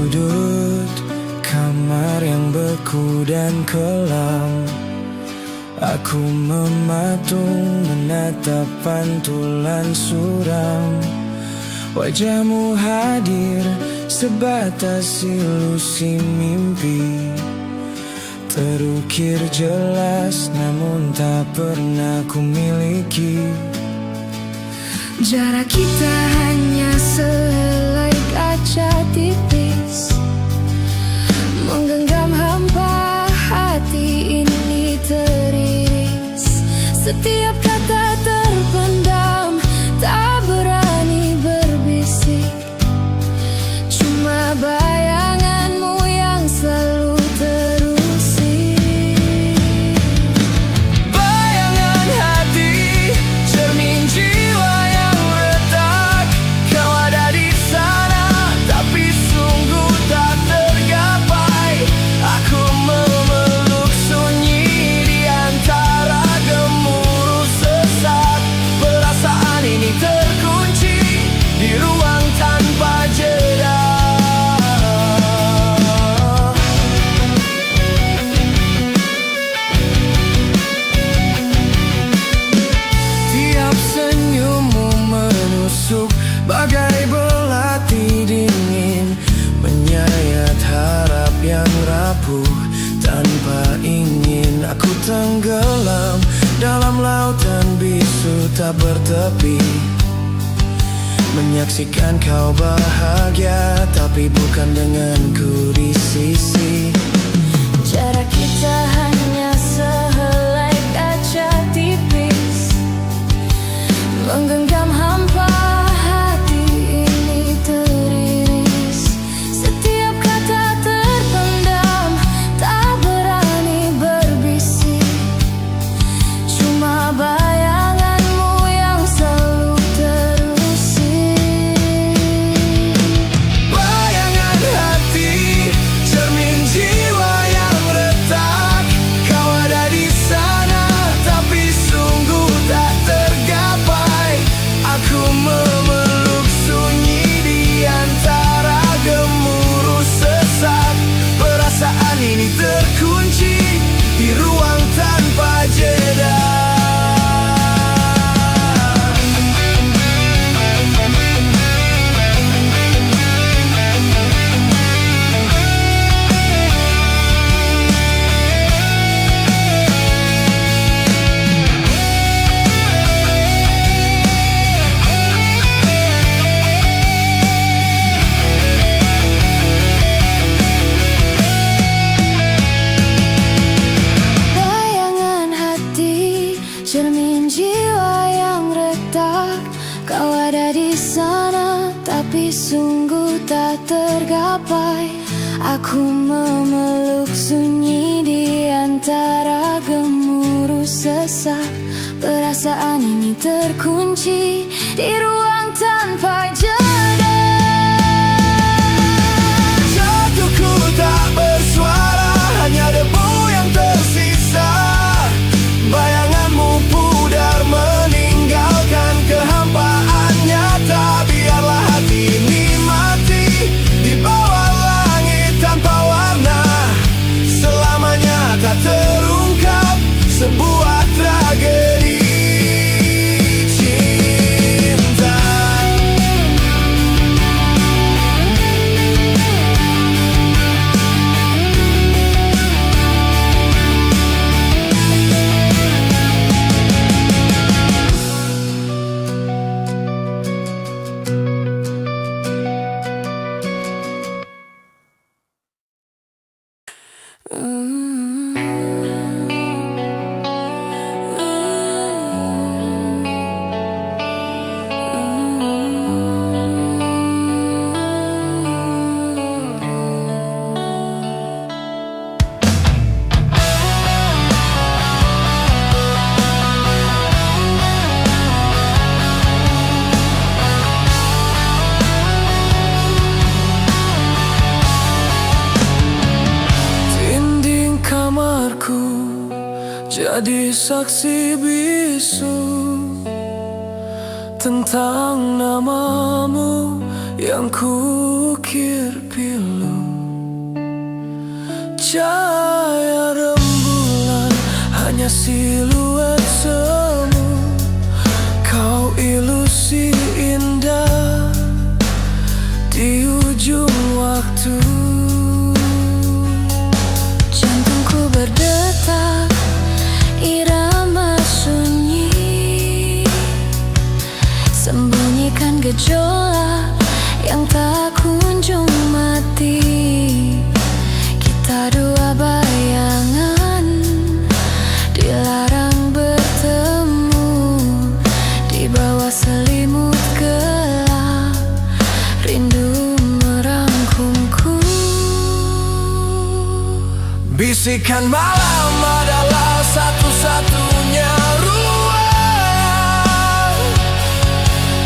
sudut kamar yang beku dan kelam, aku mematung menatap pantulan suram. Wajahmu hadir sebatas ilusi mimpi, terukir jelas namun tak pernah ku miliki. Jarak kita hanya sehelai kaca tipis, menggenggam hampa hati ini teriris. Setiap kata terpendam, tak berani berbisik. Cuma bayanganmu yang selalu terusik. Bayangan hati, cermin jiwa yang retak. Kau ada di sana, tapi sungguh tak tergapai. Aku memeluk sunyi di antara gemuruh sesak. Perasaan ini terkunci di ruang tanpa jeda. Tiap senyummu menusuk bagai belati dingin, menyayat harap yang rapuh tanpa ingin. Aku tenggelam dalam lautan bisu tak bertepi, menyaksikan kau bahagia tapi bukan denganku di sisi. Jarak kita hanya sehelai kaca tipis, menggenggam hampa hati ini teriris. Setiap kata terpendam, tak berani berbisik. Cuma bayanganmu yang selalu terusik. Bayangan hati, cermin jiwa yang retak. Kau ada di sana, tapi sungguh tak tergapai. Aku memeluk sunyi di antara gemuruh sesak. Perasaan ini terkunci di ruang tanpa jeda. Bayangan hati, cermin jiwa yang retak. Kau ada di sana, tapi sungguh tak tergapai. Aku memeluk sunyi di antara gemuruh sesak. Perasaan ini terkunci di ruang tanpa jeda. Jatuhku tak bersuara, hanya debu yang tersisa. Bayanganmu pudar meninggalkan kehampaan nyata. Biarlah hati ini mati di bawah langit tanpa warna. Selamanya tak terungkap sebuah tragedi cinta. Jadi saksi bisu tentang namamu yang kukir pilu. cahaya rembulan, hanya siluet semu. Kau ilusi indah di ujung waktu. Jantungku berdetak, irama sunyi, sembunyikan gejolak yang tak kunjung mati. Kita dua bayangan dilarang bertemu di bawah selimut gelap, rindu merangkumku. Bisikan malam adalah satu-satunya ruang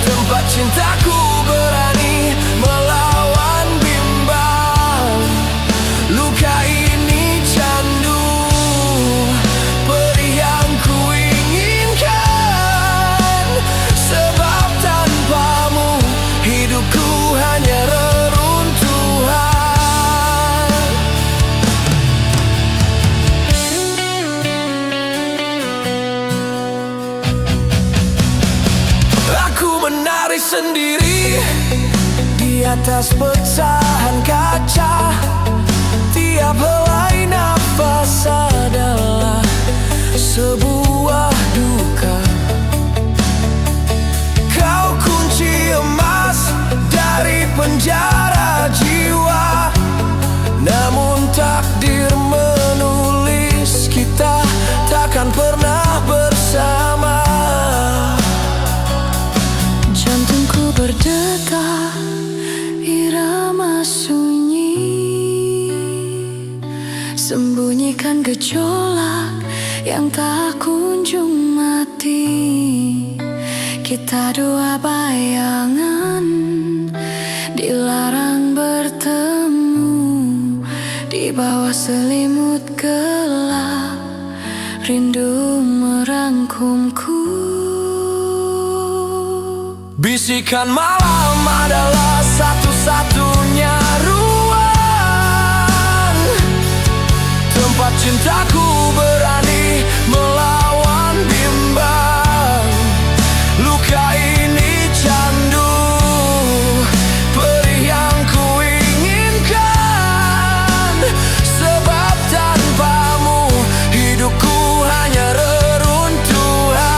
tempat cintaku berani melawan bimbang. Luka ini candu, perih yang ku inginkan. Sebab tanpamu hidupku hanya reruntuhan. Aku menari sendiri di atas pecahan kaca. Tiap helai nafas adalah sebuah duka. Kau kunci emas dari penjara jiwa, namun takdir menulis kita takkan pernah bersama. Jantungku berdetak, irama sunyi, sembunyikan gejolak yang tak kunjung mati. Kita dua bayangan dilarang bertemu di bawah selimut gelap, rindu merangkumku. Bisikan malam adalah satu-satunya ruang tempat cintaku berani melawan bimbang. Luka ini candu, perih yang ku inginkan. Sebab tanpamu hidupku hanya reruntuhan.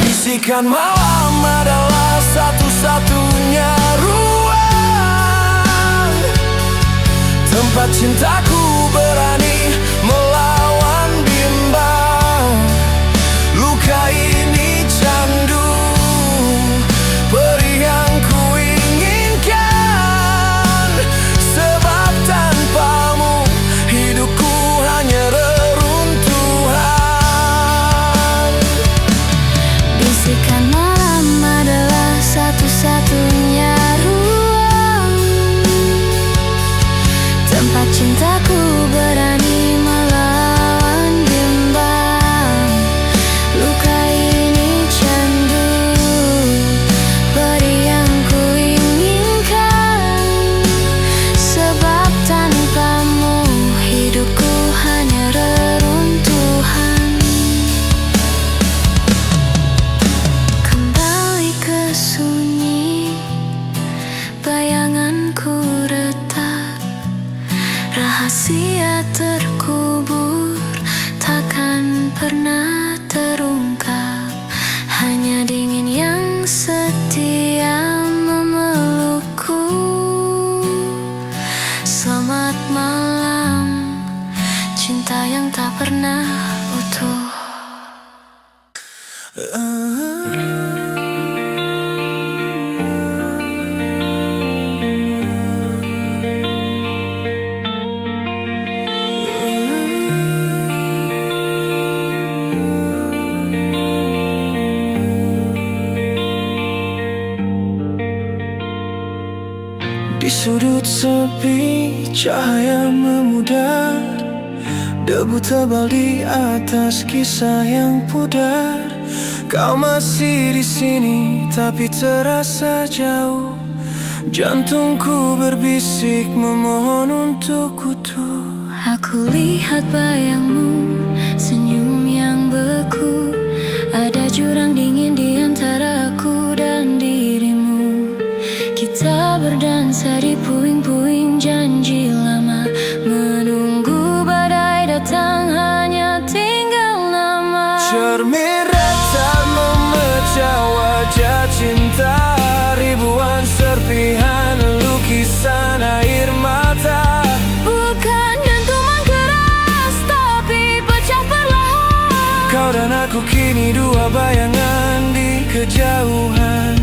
Bisikan malam adalah satu-satunya ruang tempat cintaku berani melawan bimbang. Luka ini candu, perih yang ku inginkan. Sebab tanpamu hidupku hanya reruntuhan. Bisikan malam adalah satu-satunya ruang tempat cintaku berani melawan bimbang. Luka ini candu, perih yang ku inginkan. Sebab tanpamu hidupku hanya reruntuhan. Kembali ke sunyi, bayanganku retak. Rahasia terkubur takkan pernah terungkap. Hanya dingin yang setia memelukku. Selamat malam, cinta yang tak pernah utuh. Di sudut sepi cahaya memudar, debu tebal di atas kisah yang pudar. Kau masih di sini tapi terasa jauh. Jantungku berbisik memohon untuk utuh. Aku lihat bayangmu, senyum yang beku. Ada jurang dingin di antara aku dan dirimu. Kita berdansa di puing-puing janji lama, menunggu badai datang hanya tinggal nama. Cermin retak memecah wajah cinta, ribuan serpihan lukisan air mata. Bukan dentuman keras tapi pecah perlahan. Kau dan aku kini dua bayangan di kejauhan.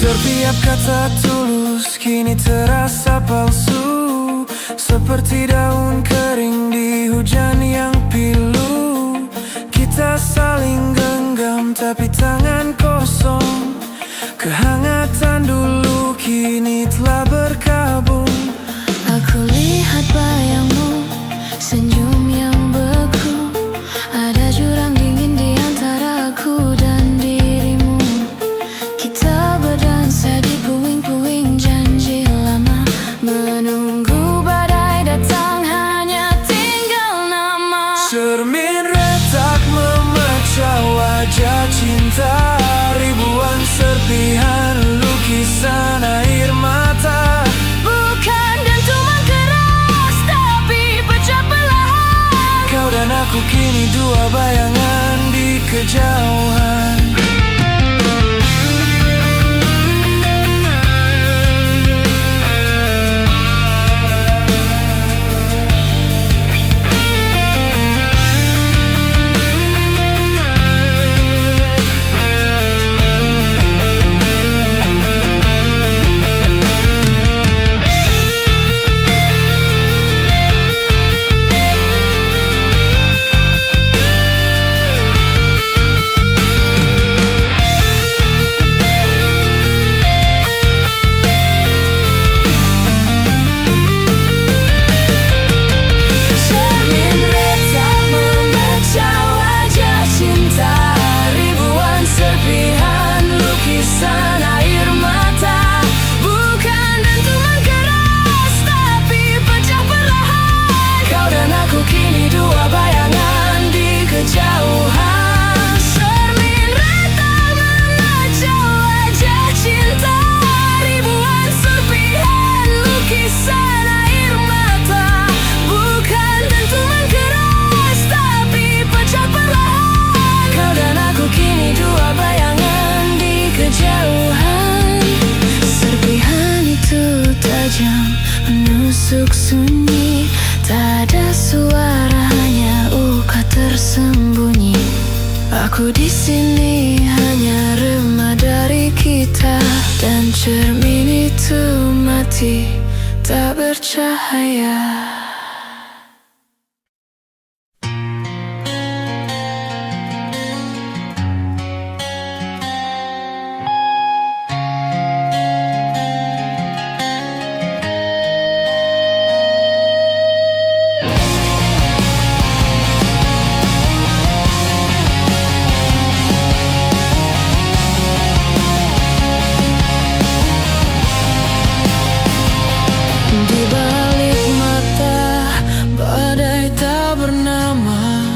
Setiap kata tulus kini terasa palsu, seperti daun kering di hujan yang pilu. Kita saling genggam tapi tangan kosong. Kehangatan dulu kini telah berkabung. Aku lihat bayangmu, senyum yang beku. Ada jurang dingin di antara aku dan dirimu. Kita berdansa di puing-puing janji lama, menunggu badai datang hanya tinggal nama. Cermin retak memecah wajah cinta, ribuan serpihan lukisan air mata. Bukan dentuman keras tapi pecah perlahan. Kau dan aku kini dua bayangan di kejauhan. Menusuk sunyi, tak ada suara, hanya uka tersembunyi. Aku di sini hanya remah dari kita, dan cermin itu mati, tak bercahaya. Di balik mata badai tak bernama,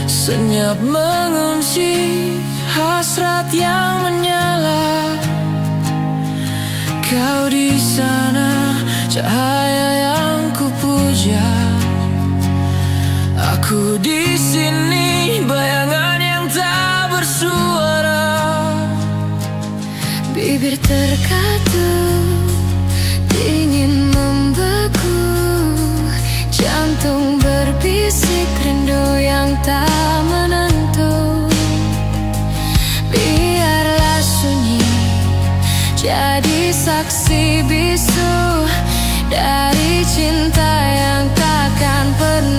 senyap mengunci hasrat yang menyala. Kau di sana, cahaya yang kupuja. Aku di sini, bayangan yang tak bersuara. Bibir terkatup, dingin membeku, jantung berbisik rindu yang tak menentu. Biarlah sunyi jadi saksi bisu dari cinta yang takkan pernah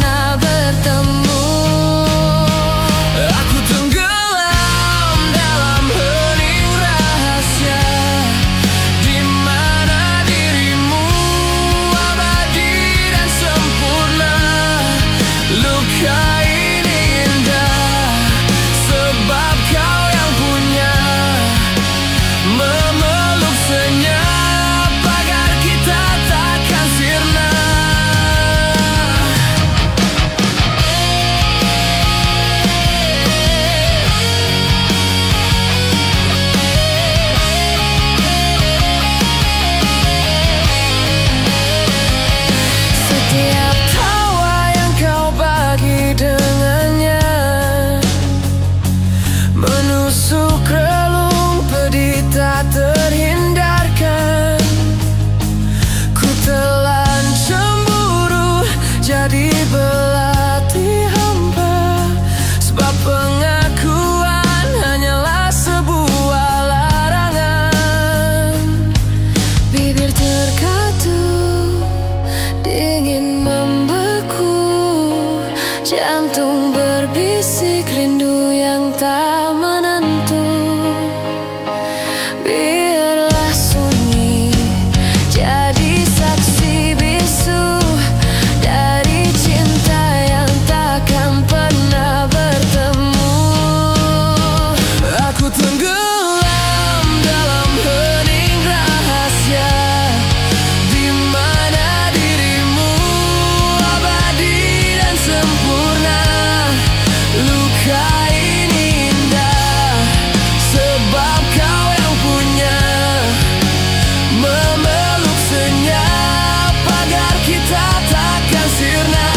Jantung berbisik rindu yang tak menentu. Biarlah sunyi jadi saksi bisu dari cinta yang takkan pernah bertemu. Aku tenggelam dalam hening rahasia, di mana dirimu abadi dan sempurna. Luka ini indah sebab kau yang punya, memeluk senyap agar kita takkan sirna.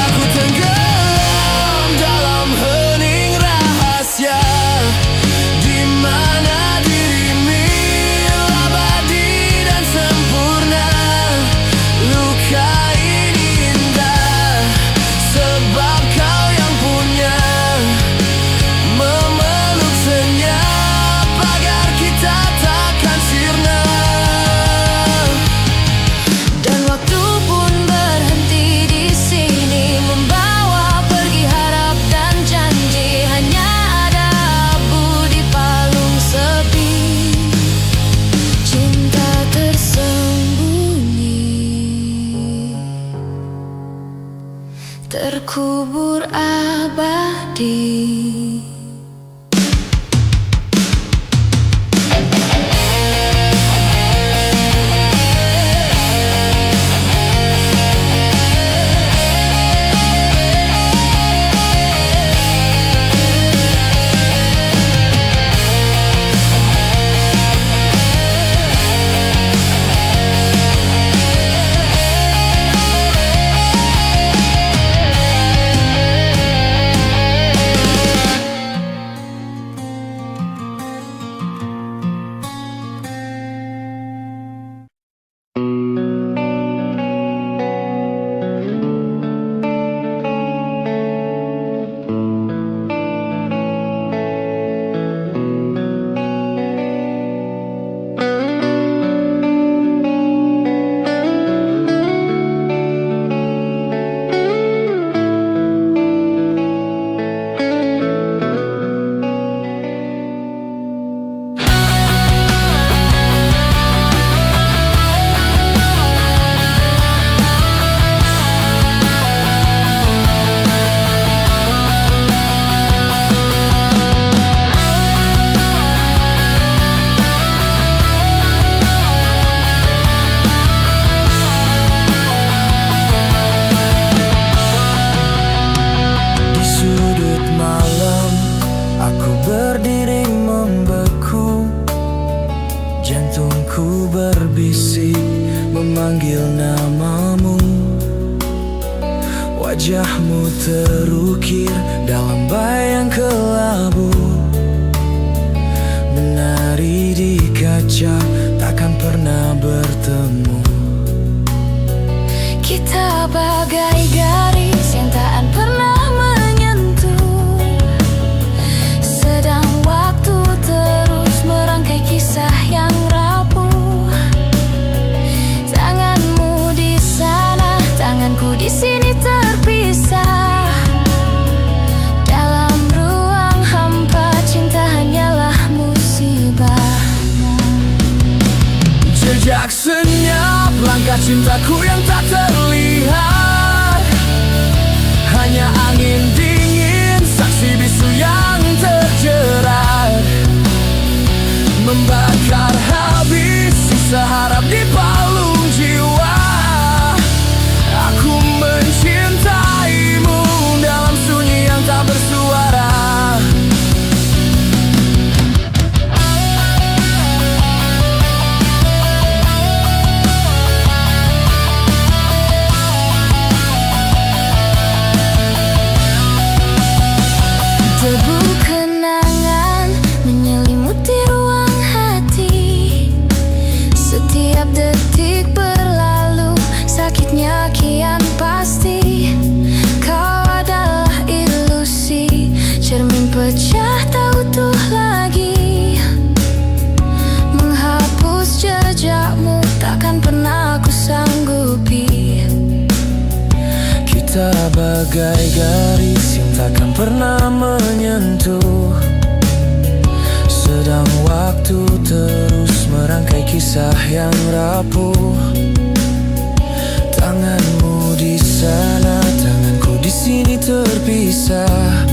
Aku tenggelam dalam hening rahasia, di mana dirimu abadi dan sempurna. Luka ini indah sebab kau yang punya, memeluk senyap agar kita takkan sirna. Dan waktu pun berhenti di sini, membawa pergi harap dan janji. Hanya ada abu di palung sepi, cinta tersembunyi, terkubur abadi. Di sudut malam aku berdiri membeku, jantungku berbisik memanggil namamu. Wajahmu terukir dalam bayang kelabu, menari di kaca takkan pernah bertemu. Kita bagai garis yang tak pernah menyentuh, sedang waktu terus merangkai kisah yang rapuh. Tanganmu di sana, tanganku di sini terpisah. Dalam ruang hampa cinta hanyalah musibah. Jejak senyap langkah cintaku yang tak terlihat, hanya angin dingin saksi bisu yang terjerat, membakar habis sisa harap di palung jiwa. Aku mencintaimu dalam sunyi yang tak bersuara. cinta bagai garis yang takkan pernah menyentuh. Sedang waktu terus merangkai kisah yang rapuh. Tanganmu di sana, tanganku di sini terpisah.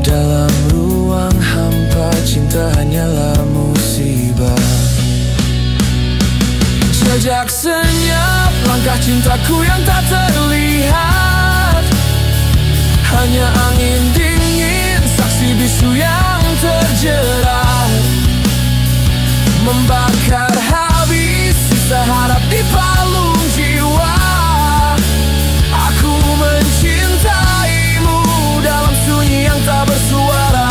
Dalam ruang hampa cinta hanyalah musibah. Jejak senyap langkah cintaku yang tak terlihat. Hanya angin dingin, saksi bisu yang terjerat. Membakar habis sisa harap di palung jiwa. Aku mencintaimu dalam sunyi yang tak bersuara.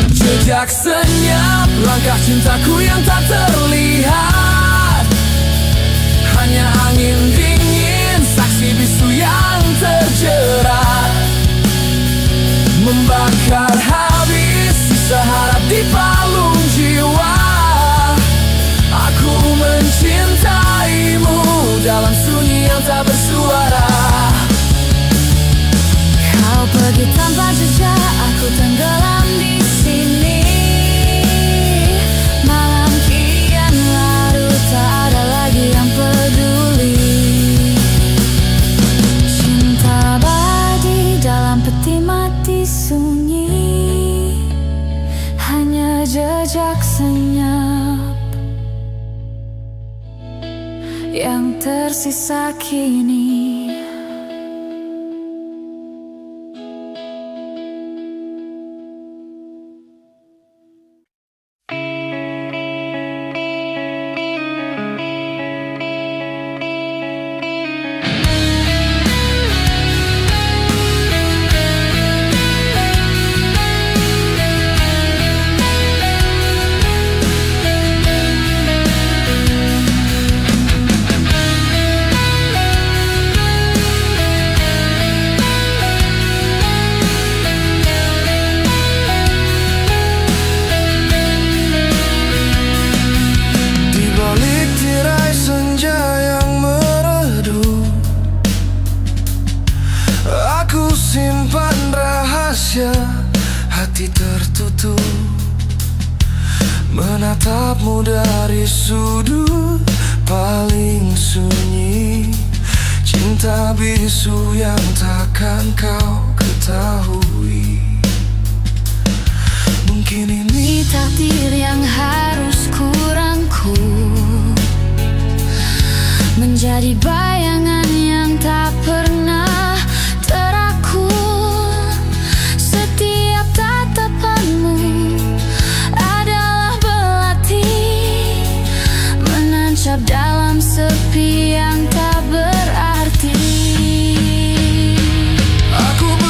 Jejak senyap langkah cintaku yang tak terlihat. Hanya angin dingin, saksi bisu yang terjerat. Membakar habis sisa harap di palung jiwa. Aku mencintaimu dalam sunyi yang tak bersuara. Kau pergi tanpa jejak, aku tenggelam di sini. Malam kian larut, tak ada lagi yang peduli. Cinta abadi dalam peti mati sunyi. Hanya jejak senyap yang tersisa kini. Simpan rahasia, hati tertutup. Menatapmu dari sudut paling sunyi. Cinta bisu yang takkan kau ketahui. Mungkin ini takdir yang harus kurangku, menjadi bayangan yang tak pernah teraku. Setiap tatapanmu adalah belati, menancap dalam sepi yang tak berarti. aku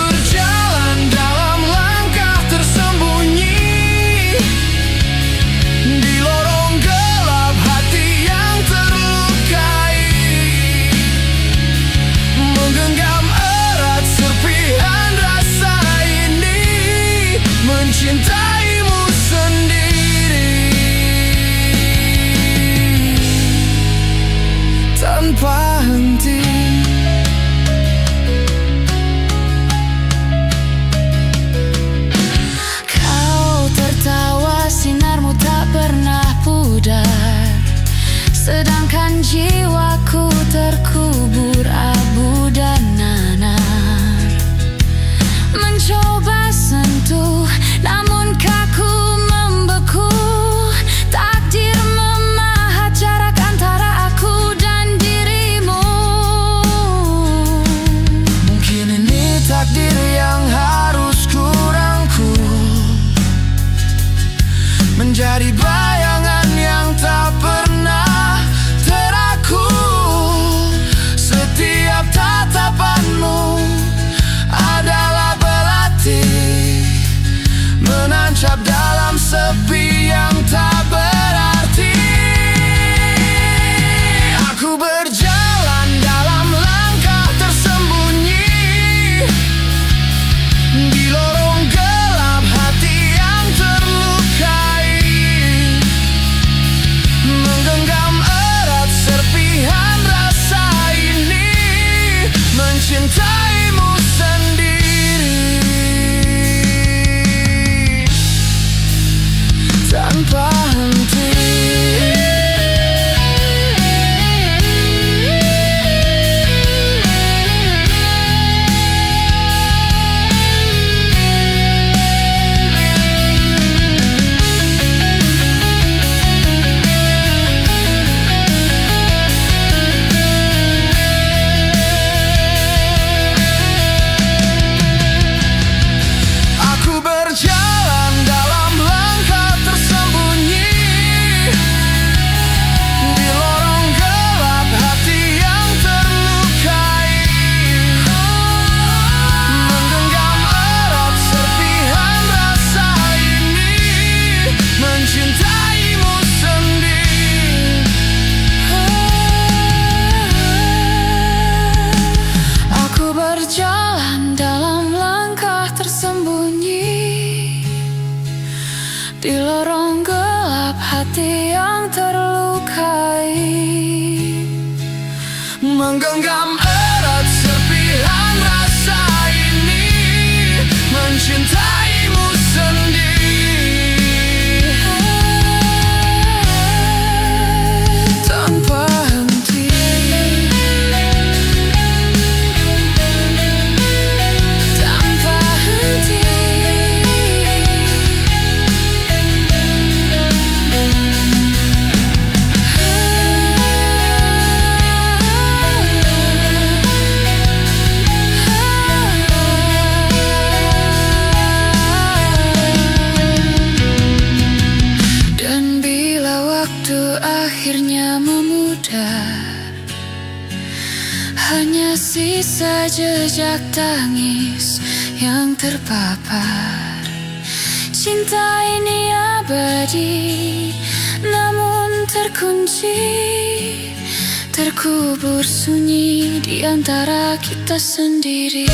Di lorong gelap hati yang terlukai, menggenggam erat serpihan rasa ini, mencintaimu sendiri tanpa henti, tanpa henti. Dan bila waktu akhirnya memudar, hanya sisa jejak tangis yang terpapar. Cinta ini abadi, namun terkunci, terkubur sunyi di antara kita sendiri.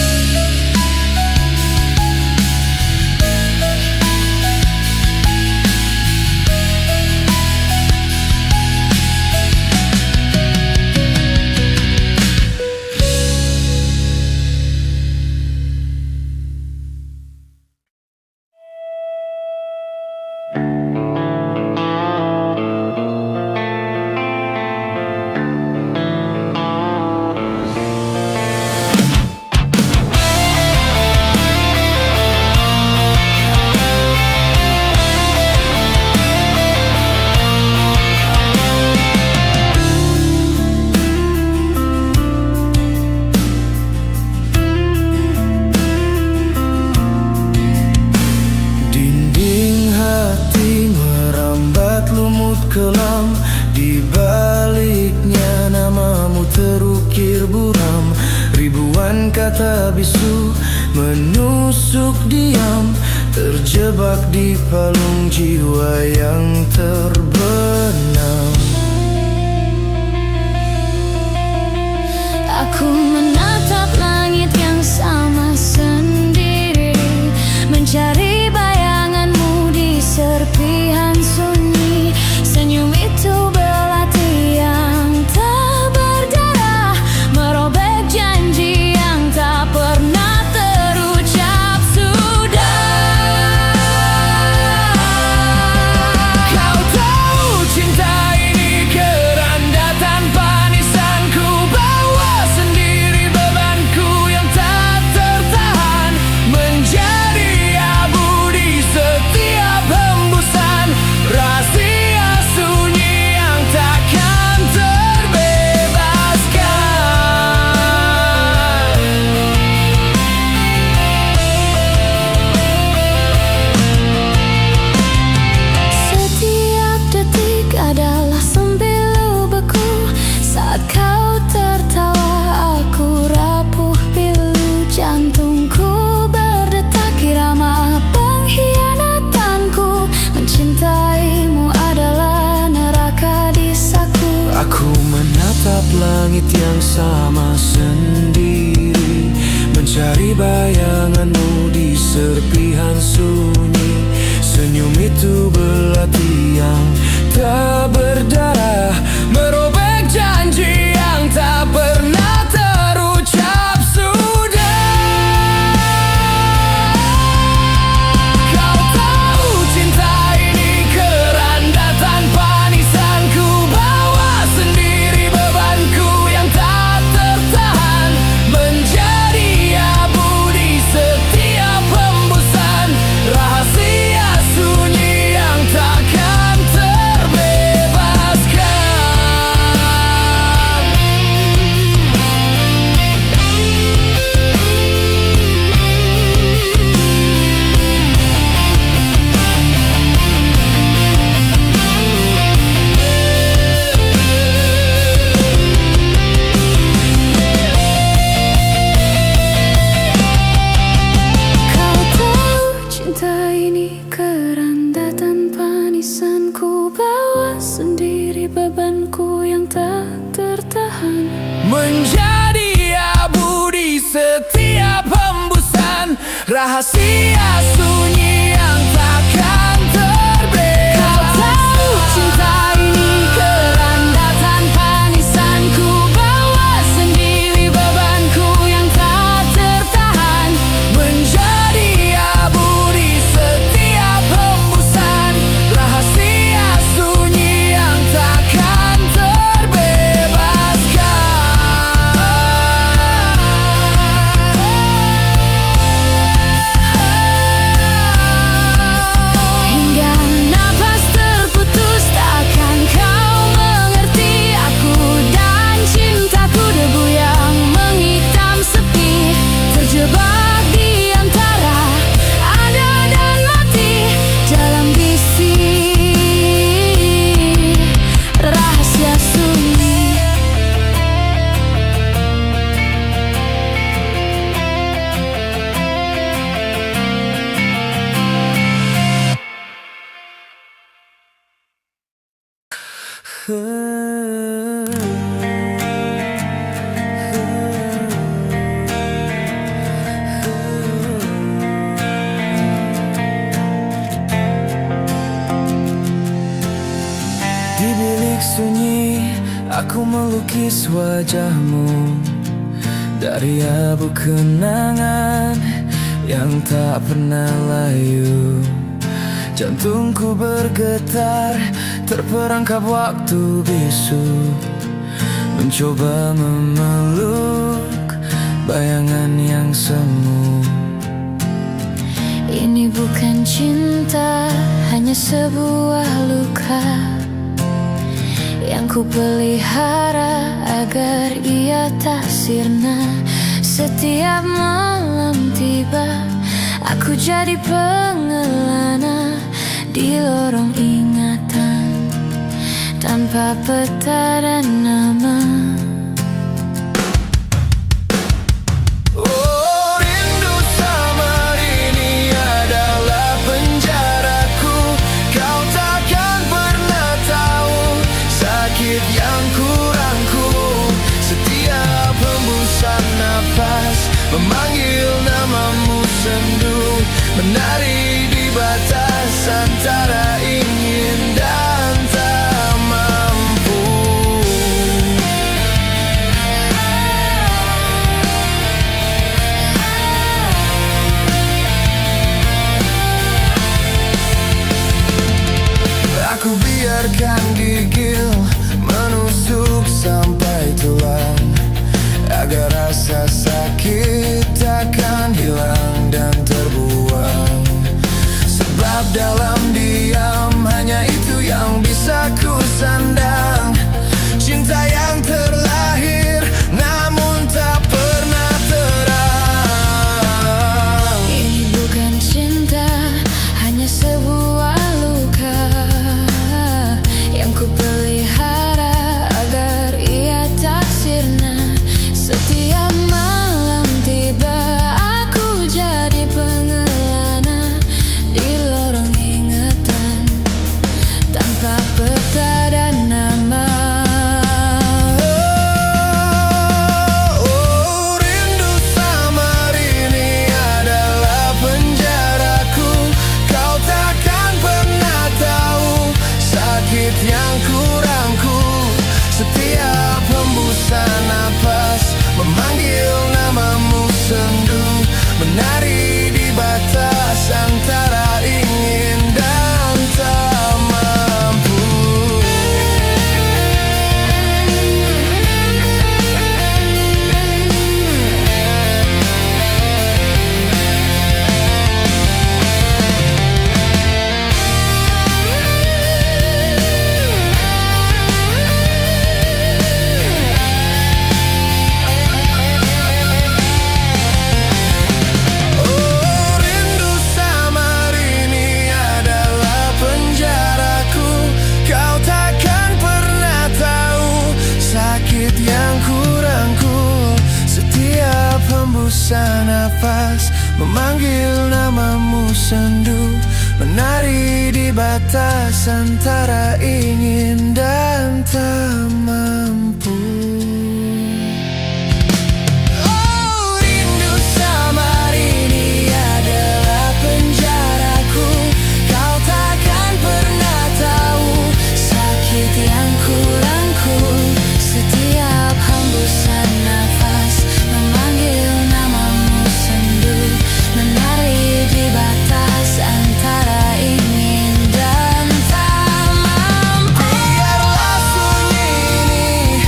kelam, di baliknya namamu terukir buram. Ribuan kata bisu menusuk diam, terjebak di palung jiwa yang terbenam. Aku menatap langit yang sama sendiri, mencari bayanganmu di serpihan sunyi. Senyum itu belati yang tak berdarah, merobek janji yang tak pernah terucap sudah. Kau tahu cinta ini keranda tanpa nisan, ku bawa sendiri bebanku yang tak tertahan, menjadi abu di setiap hembusan, rahasia sunyi yang takkan terbebaskan. Setiap detik adalah sembilu beku, saat kau tertawa aku rapuh pilu. Jantungku berdetak irama pengkhianatanku, mencintaimu adalah neraka di saku. Aku menatap langit yang sama sendiri, mencari bayanganmu di serpihan sunyi. Senyum itu belati yang tak berdarah, merobek janji yang tak pernah terucap sudah. Kau tahu cinta ini keranda tanpa nisan, ku bawa sendiri bebanku yang tak tertahan, menjadi abu di setiap hembusan, rahasia sunyi yang takkan terbebaskan. Kau tahu cinta ini keranda tanpa nisan, ku bawa sendiri bebanku yang tak tertahan, Menjadi abu di setiap hembusan, rahasia sunyi yang takkan Aku melukis wajahmu dari abu kenangan yang tak pernah layu. Jantungku bergetar, terperangkap waktu bisu, mencoba memeluk bayangan yang semu. Ini bukan cinta, hanya sebuah luka yang ku pelihara agar ia tak sirna. Setiap malam tiba, aku jadi pengelana di lorong ingatan tanpa peta dan nama. Oh, rindu samar ini adalah penjaraku. Kau takkan pernah tahu sakit yang ku rangkum. Setiap hembusan nafas memanggil namamu sendu, menari di batas antara ingin dan tak mampu. Aku biarkan gigil menusuk sampai tulang, agar rasa sakit takkan hilang dan terbuang. Sebab dalam diam hanya itu yang bisa ku sandang. Cinta yang terlahir namun tak pernah terang. Ini bukan cinta, hanya sebuah luka yang ku pelihara agar ia tak sirna. Setiap malam tiba, aku jadi pengelana di lorong ingatan tanpa peta dan nama. Oh, rindu samar ini adalah penjaraku. Kau takkan pernah tahu sakit yang ku rangkum. Setiap hembusan nafas memanggil namamu sendu, menari di batas antara ingin dan tak mampu. Oh, rindu samar ini adalah penjaraku. Kau takkan pernah tahu sakit yang ku rangkul. Setiap hembusan nafas memanggil namamu sendu, menari di batas antara ingin dan tak mampu. Oh, rindu samar ini adalah penjaraku. Kau takkan pernah tahu sakit yang ku rangkul. Setiap hembusan nafas memanggil namamu sendu, menari di batas antara ingin dan tak mampu. Biarlah sunyi ini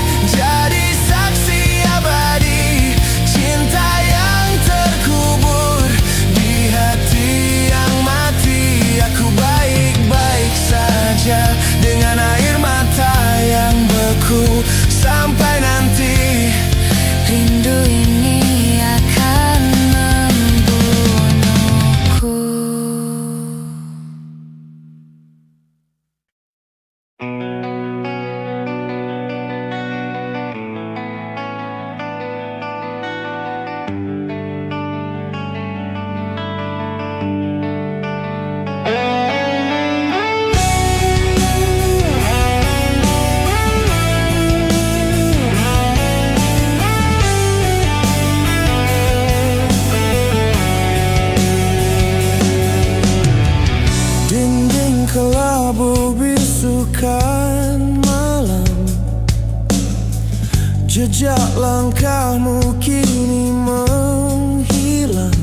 Langkahmu kini menghilang.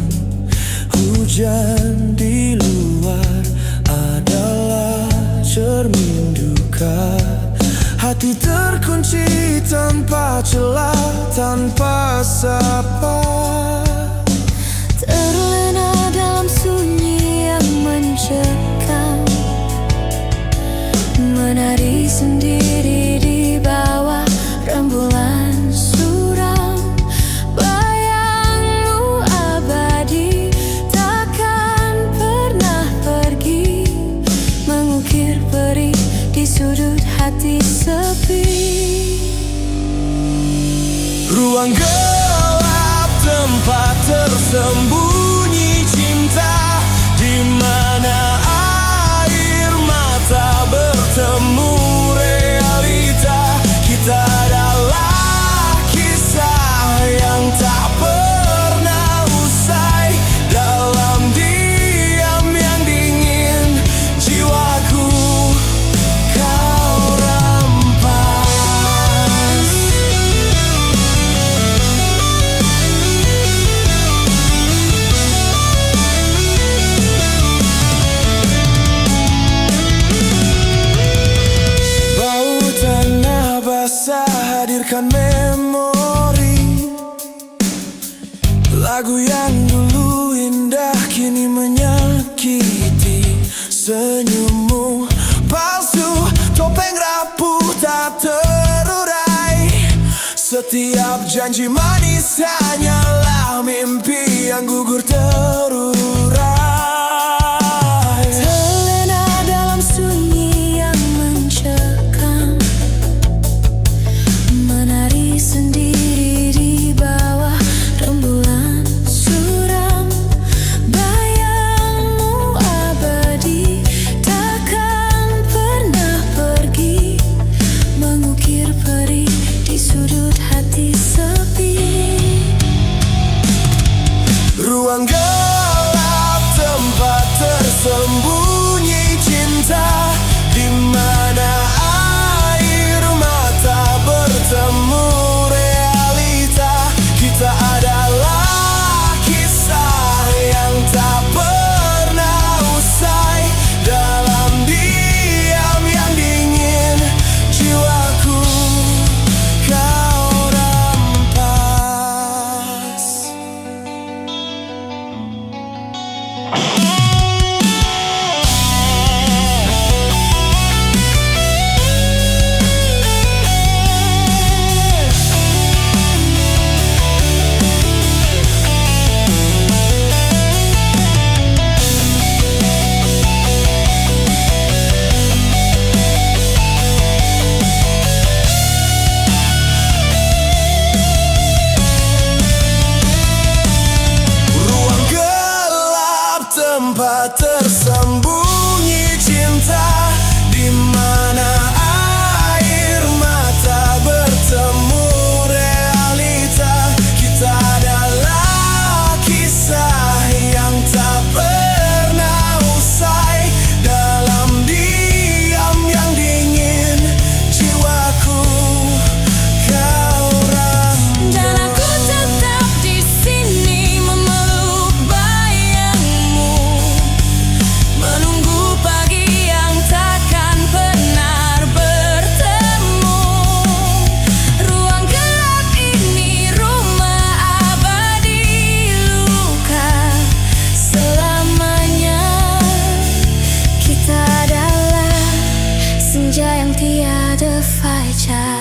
Hujan di luar adalah cermin duka. Hati terkunci tanpa celah, tanpa sapa. Terlena dalam sunyi yang mencekam, menari sendiri di bawah rembulan suram. Bayangmu abadi, takkan pernah pergi, mengukir perih di sudut hati sepi. Ruang gelap, tempat tersembunyi cinta, di mana air mata bertemu realita. Kita adalah kisah yang tak pernah usai. Dalam diam yang dingin, jiwaku kau rampas. Bau tanah basah hadirkan memori. Lagu yang dulu indah kini menyakiti. Senyummu palsu, topeng rapuh tak terurai. Setiap janji manis hanyalah mimpi yang gugur terurai. Terlena dalam sunyi yang mencekam, menari sendiri di bawah rembulan suram. Bayangmu abadi, takkan pernah pergi, mengukir perih di sudut hati sepi. Ruang gelap, tempat tersembunyi cinta, di mana air mata bertemu realita. Kita adalah kisah yang tak pernah usai. Dalam diam yang dingin, jiwaku kau rampas. Ruang gelap, tempat tersembunyi cinta, di mana air mata bertemu realita. Kita adalah kisah yang tak pernah usai. Dalam diam yang dingin, jiwaku kau rampas. Dan aku tetap di sini memeluk bayangmu, menunggu pagi yang takkan pernah bertemu. Ruang gelap ini rumah abadi luka selamanya. Kita adalah senja yang tiada fajar.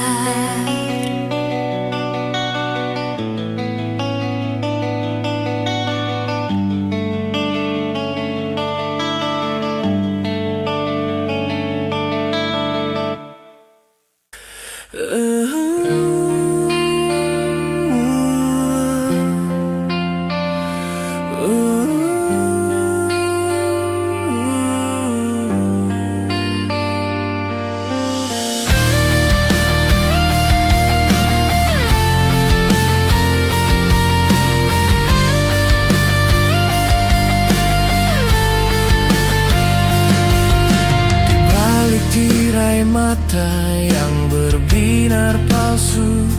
mata yang berbinar palsu,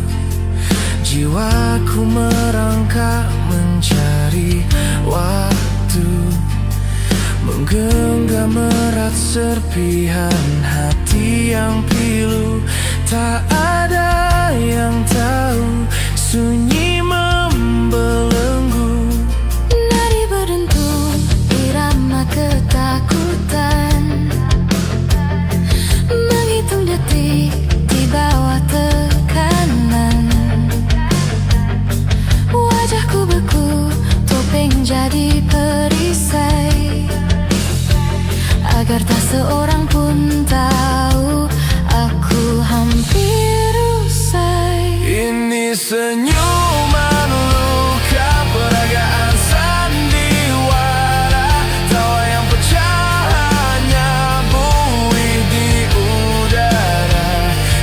Jiwaku merangkak mencari waktu, menggenggam erat serpihan hati yang pilu. Tak ada yang tahu, sunyi membelenggu. Nadi berdentum, irama ketakutan, menghitung detik di bawah tekanan. Wajahku beku, topeng jadi perisai, agar tak seorang pun tahu aku hampir usai. Ini senyuman luka, peragaan sandiwara, tawa yang pecah hanya buih di udara.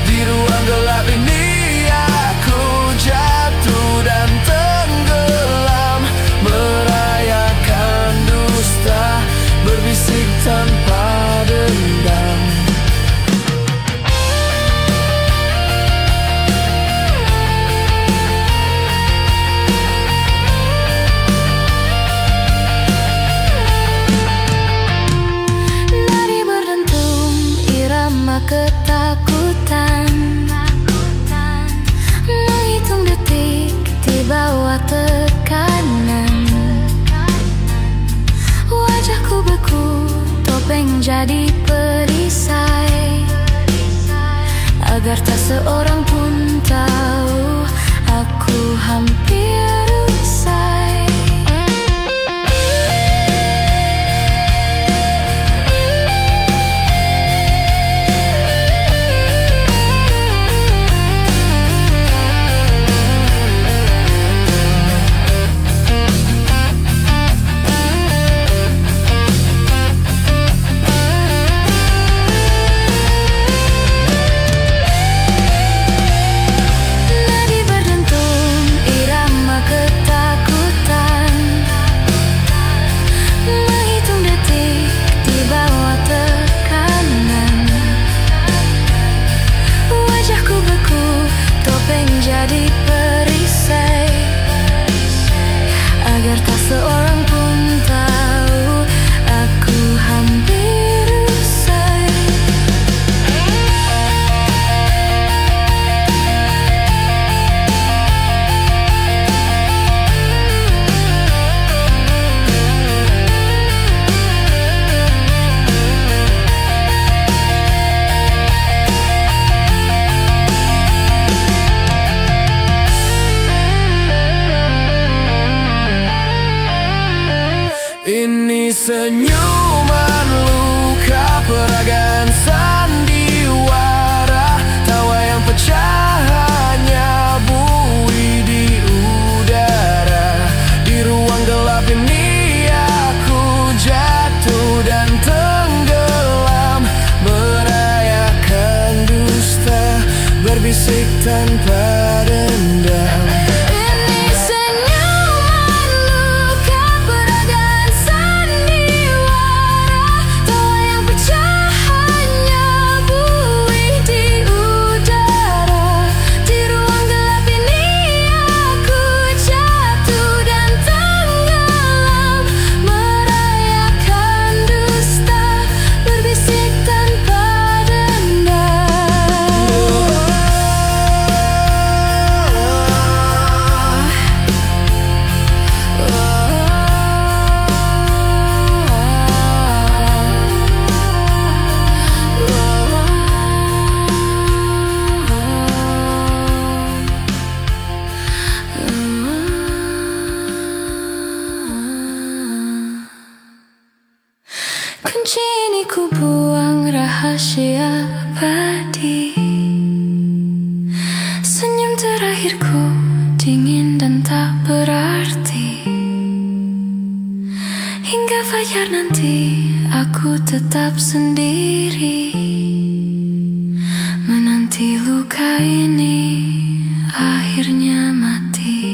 Di ruang gelap ini aku jatuh dan tenggelam, merayakan dusta, berbisik tanpa dendam. Ketakutan, menghitung detik di bawah tekanan. Wajahku beku, topeng jadi perisai, agar tak seorang pun tahu aku hampir usai. Jadi perisai, agar tak seorang pun tahu aku hampir usai. Ini senyuman luka, peragaan sandiwara, tawa yang pecah hanya buih di udara. Di ruang gelap ini aku jatuh dan tenggelam, merayakan dusta, berbisik tanpa dendam. Kunci ini ku buang, rahasia abadi. Senyum terakhirku dingin dan tak berarti. Hingga fajar nanti aku tetap sendiri, menanti luka ini akhirnya mati.